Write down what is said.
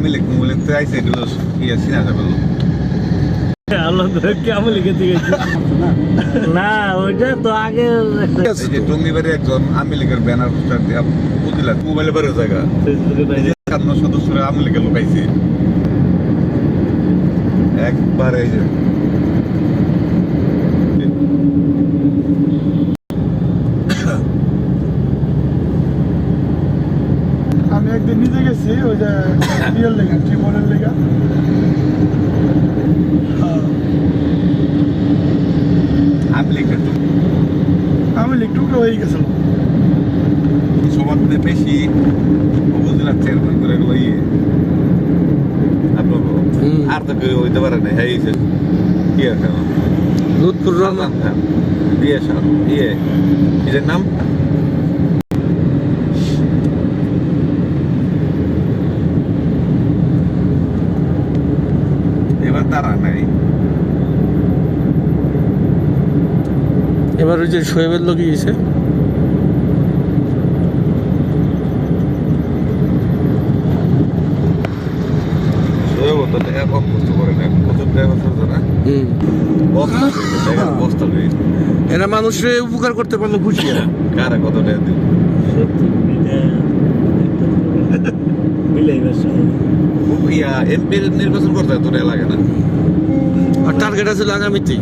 আমি লিখবো লিখতে আইসে এগুলো ইয়ে সিনা যাবে আল্লাহ কেমন লিখেতে গেছি না ওইটা তো আগে এই যে টঙ্গিবাড়ি একজন আওয়ামী লীগের ব্যানার পোস্টার দিয়ে বুঝিলা মোবাইলে বেরো জায়গা সাধারণ সদস্যরা আওয়ামী লীগের লোকাইছে একবার এই যে আমি একদিন নিজে গেছি ওই যে বিয়ের লেগা ট্রিপলের লেগা আওয়ামী লীগের তো আমি লিখটুকরো হয়ে গেছিল সবার মধ্যে বেশি উপজেলার চেয়ারম্যান করে এগুলো ইয়ে আপনার আর তো কেউ হইতে পারে না হ্যাঁ কি আর কেন লুৎফুর রহমান খান ইয়ে ইয়ে এদের নাম এবার তারা নাই এবার ওই যে শোয়েবের লোক গিয়েছে কম বুঝতে পারে না প্রচুর ড্রাইভার চলছে না বস্তা এরা মানুষের উপকার করতে পারলে খুশি কারা কত টাকা দিল আর টার্গেট আছে আগামীতে